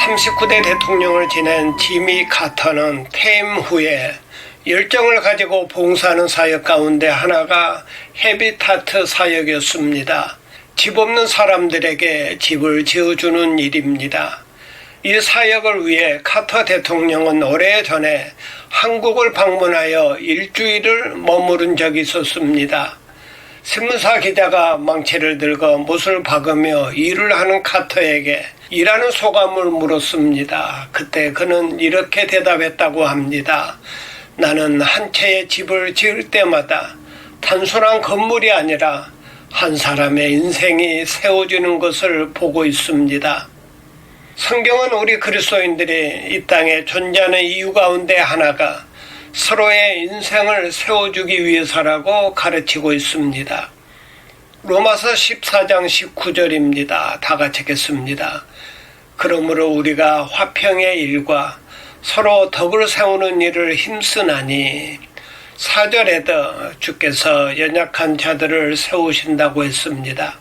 39대 대통령을 지낸 지미 카터는 퇴임 후에 열정을 가지고 봉사하는 사역 가운데 하나가 헤비타트 사역이었습니다. 집 없는 사람들에게 집을 지어주는 일입니다. 이 사역을 위해 카터 대통령은 오래전에 한국을 방문하여 일주일을 머무른 적이 있었습니다. 신문사 기자가 망치를 들고 못을 박으며 일을 하는 카터에게 일하는 소감을 물었습니다. 그때 그는 이렇게 대답했다고 합니다. 나는 한 채의 집을 지을 때마다 단순한 건물이 아니라 한 사람의 인생이 세워지는 것을 보고 있습니다. 성경은 우리 그리스도인들이 이 땅에 존재하는 이유 가운데 하나가 서로의 인생을 세워주기 위해서라고 가르치고 있습니다. 로마서 14장 19절입니다. 다 같이 읽겠습니다. 그러므로 우리가 화평의 일과 서로 덕을 세우는 일을 힘쓰나니 4절에도 주께서 연약한 자들을 세우신다고 했습니다.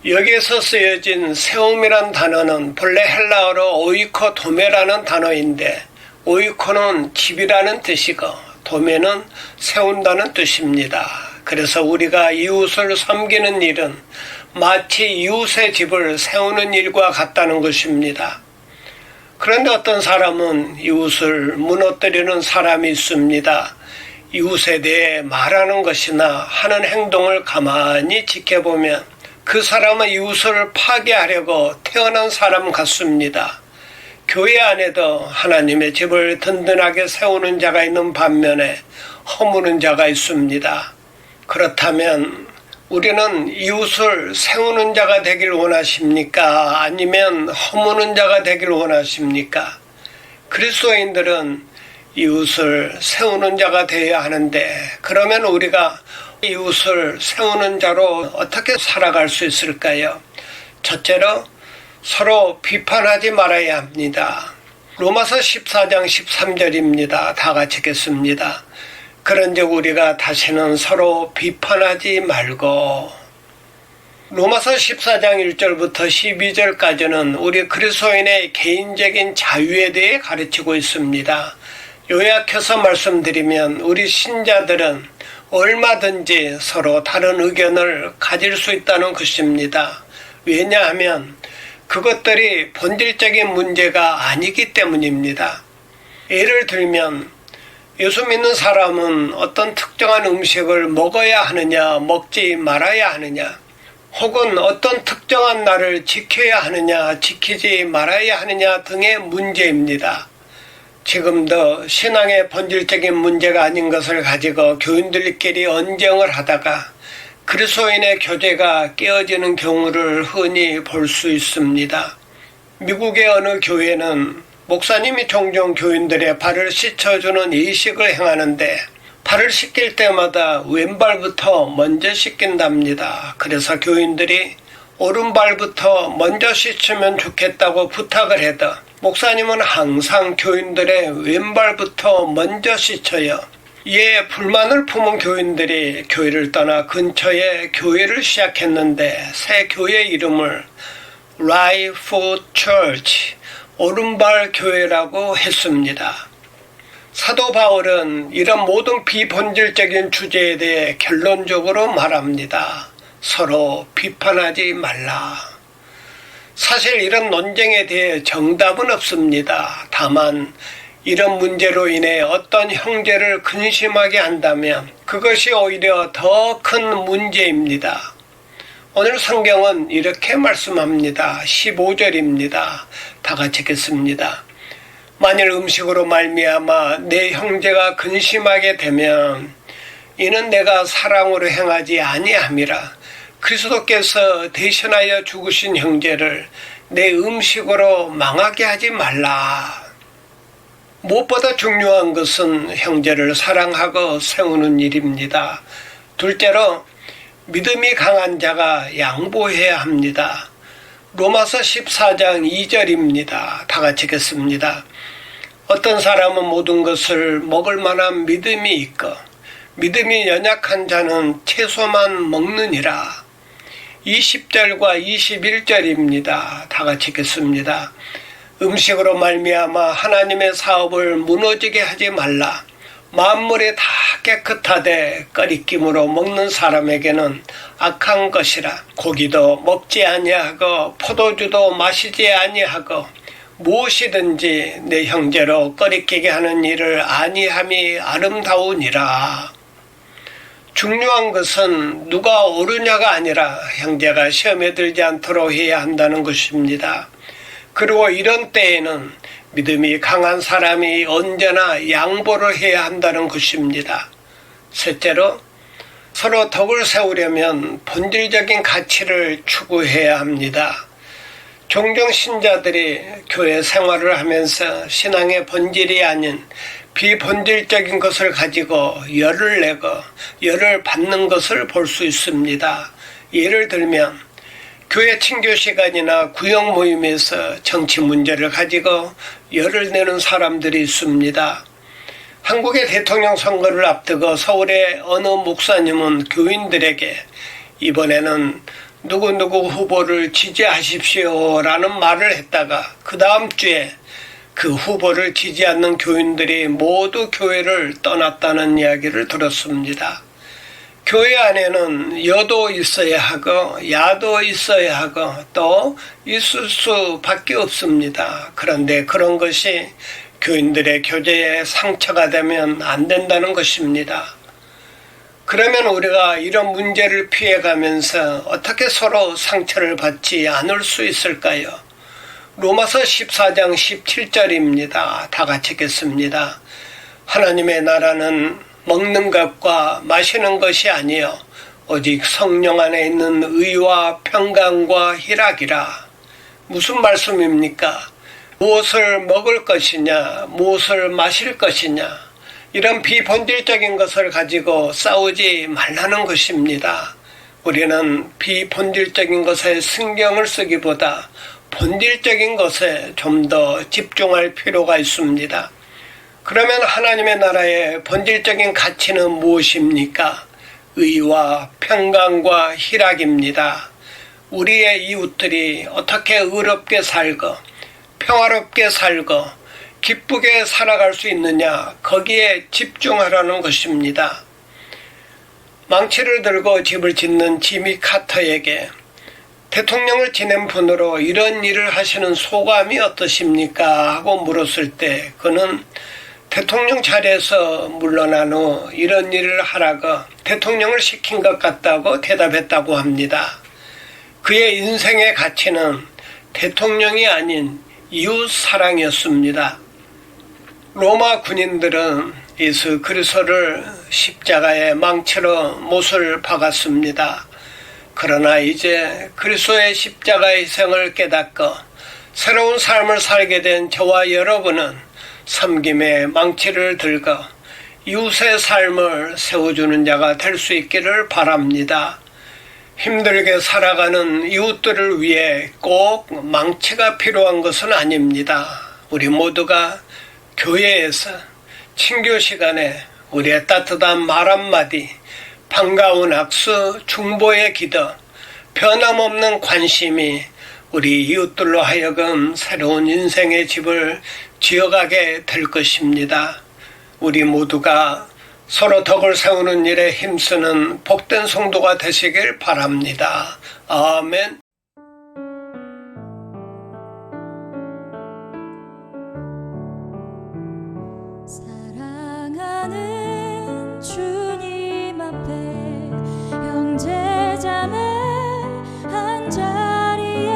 여기에서 쓰여진 세움이란 단어는 본래 헬라어로 오이코도메라는 단어인데 오이코는 집이라는 뜻이고 도메는 세운다는 뜻입니다. 그래서 우리가 이웃을 섬기는 일은 마치 이웃의 집을 세우는 일과 같다는 것입니다. 그런데 어떤 사람은 이웃을 무너뜨리는 사람이 있습니다. 이웃에 대해 말하는 것이나 하는 행동을 가만히 지켜보면 그 사람은 이웃을 파괴하려고 태어난 사람 같습니다. 교회 안에도 하나님의 집을 든든하게 세우는 자가 있는 반면에 허무는 자가 있습니다. 그렇다면 우리는 이웃을 세우는 자가 되길 원하십니까? 아니면 허무는 자가 되길 원하십니까? 그리스도인들은 이웃을 세우는 자가 되어야 하는데 그러면 우리가 이웃을 세우는 자로 어떻게 살아갈 수 있을까요? 첫째로 서로 비판하지 말아야 합니다. 로마서 14장 13절입니다. 다 같이 읽겠습니다. 그런즉 우리가 다시는 서로 비판하지 말고. 로마서 14장 1절부터 12절까지는 우리 그리스도인의 개인적인 자유에 대해 가르치고 있습니다. 요약해서 말씀드리면 우리 신자들은 얼마든지 서로 다른 의견을 가질 수 있다는 것입니다. 왜냐하면 그것들이 본질적인 문제가 아니기 때문입니다. 예를 들면 예수 믿는 사람은 어떤 특정한 음식을 먹어야 하느냐, 먹지 말아야 하느냐, 혹은 어떤 특정한 날을 지켜야 하느냐, 지키지 말아야 하느냐 등의 문제입니다. 지금도 신앙의 본질적인 문제가 아닌 것을 가지고 교인들끼리 언쟁을 하다가 그리스도인의 교제가 깨어지는 경우를 흔히 볼 수 있습니다. 미국의 어느 교회는 목사님이 종종 교인들의 발을 씻어주는 이식을 행하는데 발을 씻길 때마다 왼발부터 먼저 씻긴답니다. 그래서 교인들이 오른발부터 먼저 씻으면 좋겠다고 부탁을 해도 목사님은 항상 교인들의 왼발부터 먼저 씻어요. 이에 불만을 품은 교인들이 교회를 떠나 근처에 교회를 시작했는데 새 교회 이름을 Right Foot Church, 오른발 교회라고 했습니다. 사도 바울은 이런 모든 비본질적인 주제에 대해 결론적으로 말합니다. 서로 비판하지 말라. 사실 이런 논쟁에 대해 정답은 없습니다. 다만 이런 문제로 인해 어떤 형제를 근심하게 한다면 그것이 오히려 더 큰 문제입니다. 오늘 성경은 이렇게 말씀합니다. 15절입니다. 다 같이 읽겠습니다. 만일 음식으로 말미암아 내 형제가 근심하게 되면 이는 내가 사랑으로 행하지 아니함이라. 그리스도께서 대신하여 죽으신 형제를 내 음식으로 망하게 하지 말라. 무엇보다 중요한 것은 형제를 사랑하고 세우는 일입니다. 둘째로 믿음이 강한 자가 양보해야 합니다. 로마서 14장 2절입니다. 다 같이 읽겠습니다. 어떤 사람은 모든 것을 먹을 만한 믿음이 있고 믿음이 연약한 자는 채소만 먹느니라. 20절과 21절입니다. 다 같이 읽겠습니다. 음식으로 말미암아 하나님의 사업을 무너지게 하지 말라. 만물이 다 깨끗하되 꺼리낌으로 먹는 사람에게는 악한 것이라. 고기도 먹지 아니하고 포도주도 마시지 아니하고 무엇이든지 내 형제로 꺼리끼게 하는 일을 아니함이 아름다우니라. 중요한 것은 누가 옳으냐가 아니라 형제가 시험에 들지 않도록 해야 한다는 것입니다. 그리고 이런 때에는 믿음이 강한 사람이 언제나 양보를 해야 한다는 것입니다. 셋째로, 서로 덕을 세우려면 본질적인 가치를 추구해야 합니다. 종종 신자들이 교회 생활을 하면서 신앙의 본질이 아닌 비본질적인 것을 가지고 열을 내고 열을 받는 것을 볼 수 있습니다. 예를 들면 교회 친교 시간이나 구역 모임에서 정치 문제를 가지고 열을 내는 사람들이 있습니다. 한국의 대통령 선거를 앞두고 서울의 어느 목사님은 교인들에게 이번에는 누구누구 후보를 지지하십시오라는 말을 했다가 그 다음 주에 그 후보를 지지 않는 교인들이 모두 교회를 떠났다는 이야기를 들었습니다. 교회 안에는 여도 있어야 하고 야도 있어야 하고 또 있을 수밖에 없습니다. 그런데 그런 것이 교인들의 교제에 상처가 되면 안 된다는 것입니다. 그러면 우리가 이런 문제를 피해가면서 어떻게 서로 상처를 받지 않을 수 있을까요? 로마서 14장 17절입니다. 다 같이 읽겠습니다. 하나님의 나라는 먹는 것과 마시는 것이 아니요 오직 성령 안에 있는 의와 평강과 희락이라. 무슨 말씀입니까? 무엇을 먹을 것이냐, 무엇을 마실 것이냐, 이런 비본질적인 것을 가지고 싸우지 말라는 것입니다. 우리는 비본질적인 것에 신경을 쓰기보다 본질적인 것에 좀 더 집중할 필요가 있습니다. 그러면 하나님의 나라의 본질적인 가치는 무엇입니까? 의와 평강과 희락입니다. 우리의 이웃들이 어떻게 의롭게 살고 평화롭게 살고 기쁘게 살아갈 수 있느냐, 거기에 집중하라는 것입니다. 망치를 들고 집을 짓는 지미 카터에게 대통령을 지낸 분으로 이런 일을 하시는 소감이 어떠십니까? 하고 물었을 때 그는 대통령 자리에서 물러난 후 이런 일을 하라고 대통령을 시킨 것 같다고 대답했다고 합니다. 그의 인생의 가치는 대통령이 아닌 이웃 사랑이었습니다. 로마 군인들은 예수 그리스도를 십자가에 망치로 못을 박았습니다. 그러나 이제 그리스도의 십자가의 희생을 깨닫고 새로운 삶을 살게 된 저와 여러분은 섬김의 망치를 들고 이웃의 삶을 세워주는 자가 될 수 있기를 바랍니다. 힘들게 살아가는 이웃들을 위해 꼭 망치가 필요한 것은 아닙니다. 우리 모두가 교회에서 친교 시간에 우리의 따뜻한 말 한마디, 반가운 악수, 중보의 기도, 변함없는 관심이 우리 이웃들로 하여금 새로운 인생의 집을 지어가게 될 것입니다. 우리 모두가 서로 덕을 세우는 일에 힘쓰는 복된 성도가 되시길 바랍니다. 아멘. 사랑하는 주님 앞에 형제자매 한자리에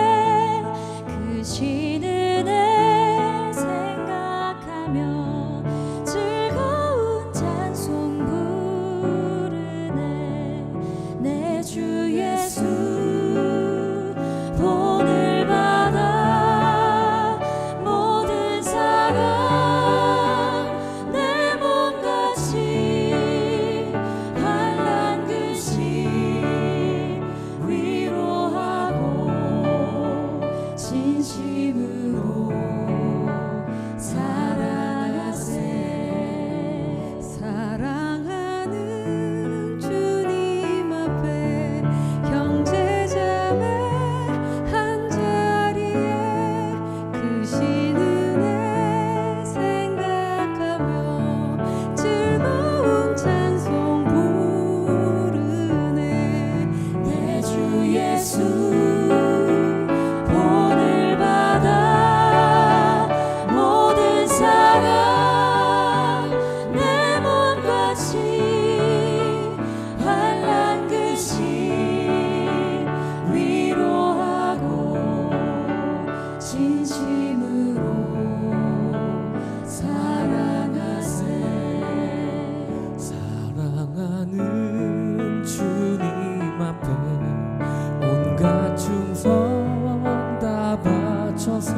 그 쉬는 애 생각하며 즐거운 찬송 부르네. 내 주 예수 진심으로 사랑하세. 사랑하는 주님 앞에 온갖 충성 다 바쳐서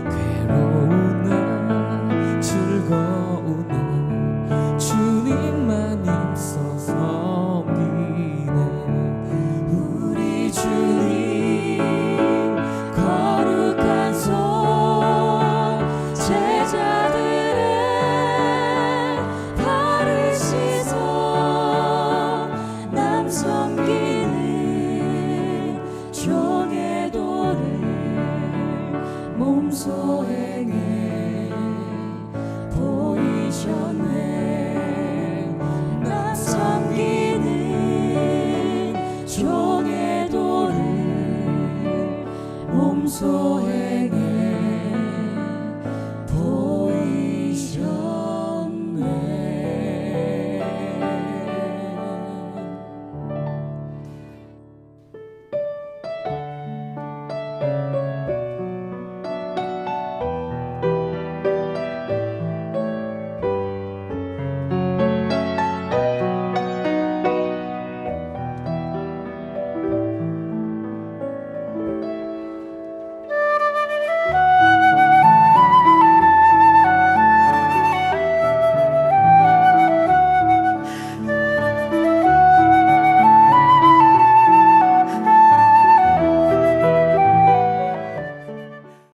괴로우나 즐거우나 주님만 힘써 섬기네. 우리 주님 거룩한 손 제자들의 발을 씻어 남 섬기는 종의 도를 몸소 행해 보이셨네. 남 섬기는 종의 도를 몸소 행해